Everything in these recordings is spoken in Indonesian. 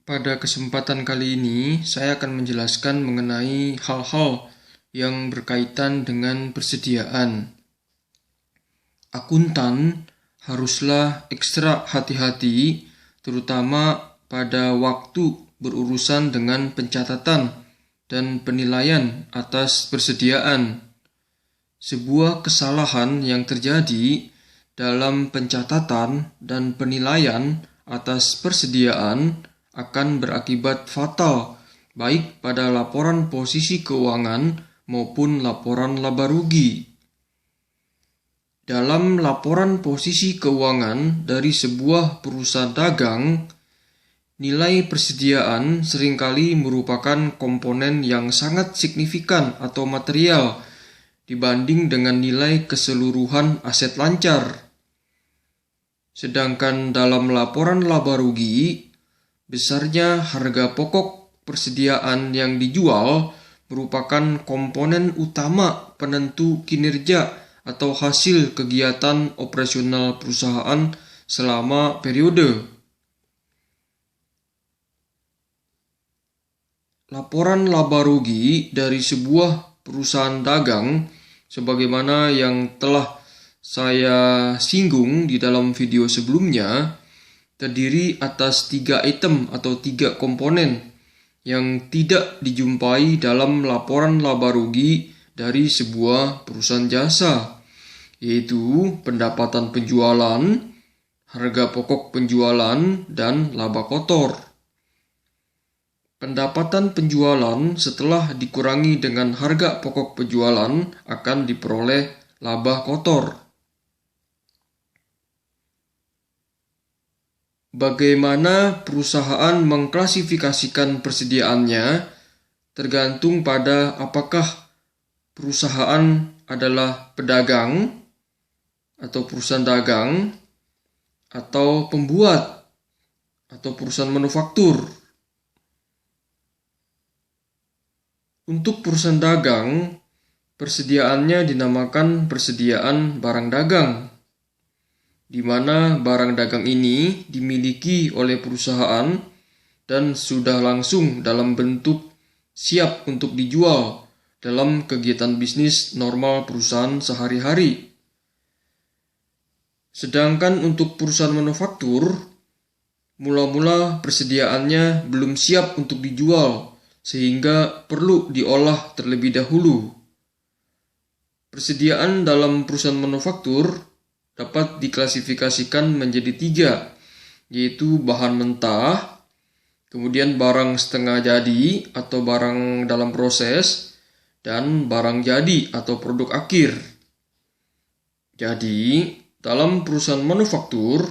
Pada kesempatan kali ini, saya akan menjelaskan mengenai hal-hal yang berkaitan dengan persediaan. Akuntan haruslah ekstra hati-hati, terutama pada waktu berurusan dengan pencatatan dan penilaian atas persediaan. Sebuah kesalahan yang terjadi dalam pencatatan dan penilaian atas persediaan akan berakibat fatal, baik pada laporan posisi keuangan maupun laporan laba rugi. Dalam laporan posisi keuangan dari sebuah perusahaan dagang, nilai persediaan seringkali merupakan komponen yang sangat signifikan atau material dibanding dengan nilai keseluruhan aset lancar. Sedangkan dalam laporan laba rugi, besarnya harga pokok persediaan yang dijual merupakan komponen utama penentu kinerja atau hasil kegiatan operasional perusahaan selama periode. Laporan laba rugi dari sebuah perusahaan dagang, sebagaimana yang telah saya singgung di dalam video sebelumnya, terdiri atas 3 item atau 3 komponen yang tidak dijumpai dalam laporan laba rugi dari sebuah perusahaan jasa, yaitu pendapatan penjualan, harga pokok penjualan, dan laba kotor. Pendapatan penjualan setelah dikurangi dengan harga pokok penjualan akan diperoleh laba kotor. Bagaimana perusahaan mengklasifikasikan persediaannya tergantung pada apakah perusahaan adalah pedagang atau perusahaan dagang atau pembuat atau perusahaan manufaktur. Untuk perusahaan dagang, persediaannya dinamakan persediaan barang dagang, di mana barang dagang ini dimiliki oleh perusahaan dan sudah langsung dalam bentuk siap untuk dijual dalam kegiatan bisnis normal perusahaan sehari-hari. Sedangkan untuk perusahaan manufaktur, mula-mula persediaannya belum siap untuk dijual, sehingga perlu diolah terlebih dahulu. Persediaan dalam perusahaan manufaktur dapat diklasifikasikan menjadi 3, yaitu bahan mentah, kemudian barang setengah jadi atau barang dalam proses, dan barang jadi atau produk akhir. Jadi, dalam perusahaan manufaktur,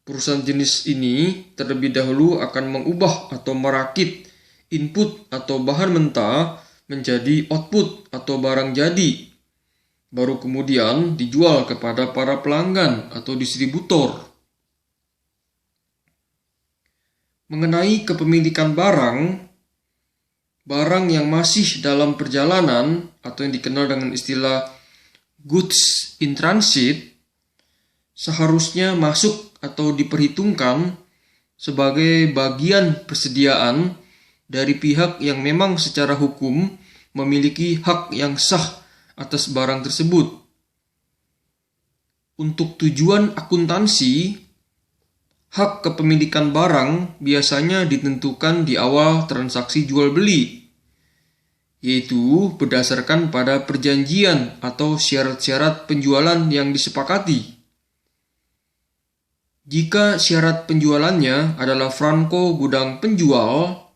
perusahaan jenis ini terlebih dahulu akan mengubah atau merakit input atau bahan mentah menjadi output atau barang jadi, baru kemudian dijual kepada para pelanggan atau distributor. Mengenai kepemilikan barang yang masih dalam perjalanan atau yang dikenal dengan istilah goods in transit seharusnya masuk atau diperhitungkan sebagai bagian persediaan dari pihak yang memang secara hukum memiliki hak yang sah atas barang tersebut. Untuk tujuan akuntansi, hak kepemilikan barang biasanya ditentukan di awal transaksi jual beli, yaitu berdasarkan pada perjanjian atau syarat-syarat penjualan yang disepakati. Jika syarat penjualannya adalah franko gudang penjual,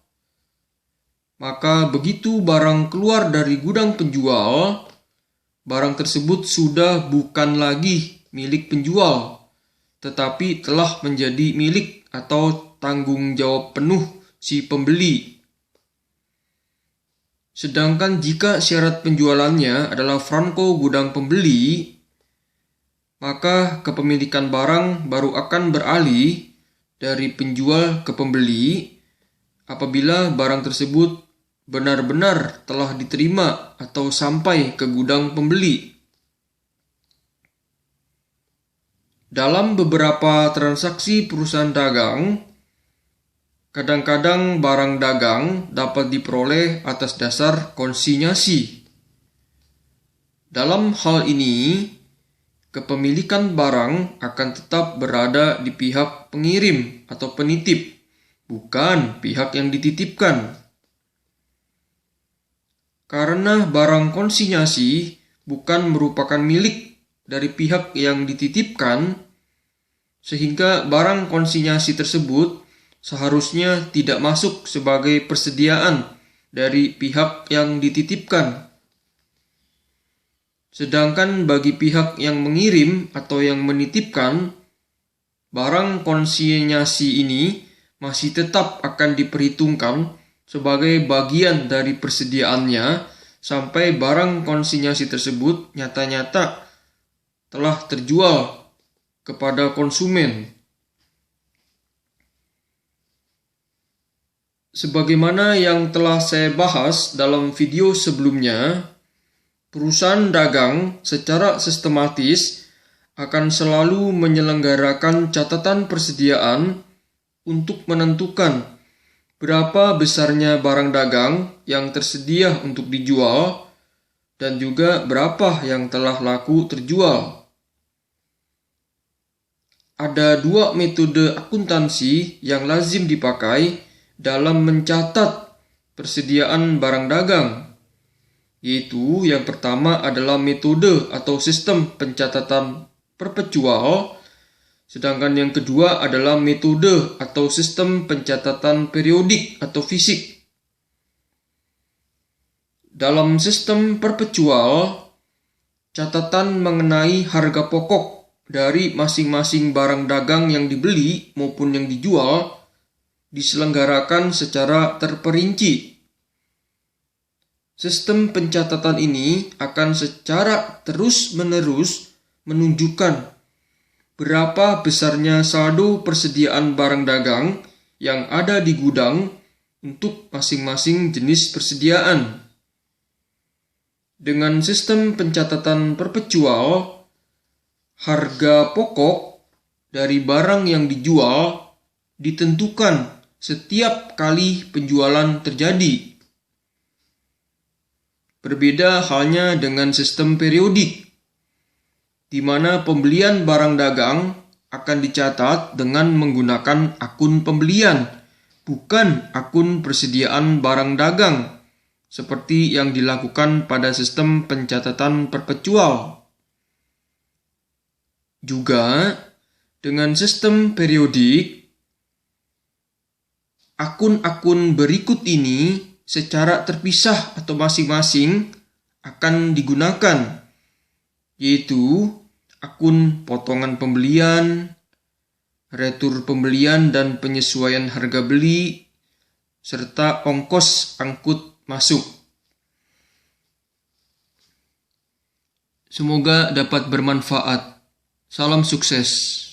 maka begitu barang keluar dari gudang penjual, barang tersebut sudah bukan lagi milik penjual, tetapi telah menjadi milik atau tanggung jawab penuh si pembeli. Sedangkan jika syarat penjualannya adalah franko gudang pembeli, maka kepemilikan barang baru akan beralih dari penjual ke pembeli apabila barang tersebut benar-benar telah diterima atau sampai ke gudang pembeli. Dalam beberapa transaksi perusahaan dagang, Kadang-kadang barang dagang dapat diperoleh atas dasar konsinyasi. Dalam hal ini, kepemilikan barang akan tetap berada di pihak pengirim atau penitip, bukan pihak yang dititipkan. Karena barang konsinyasi bukan merupakan milik dari pihak yang dititipkan, sehingga barang konsinyasi tersebut seharusnya tidak masuk sebagai persediaan dari pihak yang dititipkan. Sedangkan bagi pihak yang mengirim atau yang menitipkan, barang konsinyasi ini masih tetap akan diperhitungkan sebagai bagian dari persediaannya sampai barang konsinyasi tersebut nyata-nyata telah terjual kepada konsumen. Sebagaimana yang telah saya bahas dalam video sebelumnya, perusahaan dagang secara sistematis akan selalu menyelenggarakan catatan persediaan untuk menentukan berapa besarnya barang dagang yang tersedia untuk dijual dan juga berapa yang telah laku terjual. Ada dua metode akuntansi yang lazim dipakai dalam mencatat persediaan barang dagang, yaitu yang pertama adalah metode atau sistem pencatatan perpetual, sedangkan yang kedua adalah metode atau sistem pencatatan periodik atau fisik. Dalam sistem perpetual, catatan mengenai harga pokok dari masing-masing barang dagang yang dibeli maupun yang dijual diselenggarakan secara terperinci. Sistem pencatatan ini akan secara terus-menerus menunjukkan berapa besarnya saldo persediaan barang dagang yang ada di gudang untuk masing-masing jenis persediaan. Dengan sistem pencatatan perpetual, harga pokok dari barang yang dijual ditentukan setiap kali penjualan terjadi. Berbeda halnya dengan sistem periodik, di mana pembelian barang dagang akan dicatat dengan menggunakan akun pembelian, bukan akun persediaan barang dagang, seperti yang dilakukan pada sistem pencatatan perpetual. Juga, dengan sistem periodik, akun-akun berikut ini secara terpisah atau masing-masing akan digunakan, yaitu akun potongan pembelian, retur pembelian dan penyesuaian harga beli, serta ongkos angkut masuk. Semoga dapat bermanfaat. Salam sukses.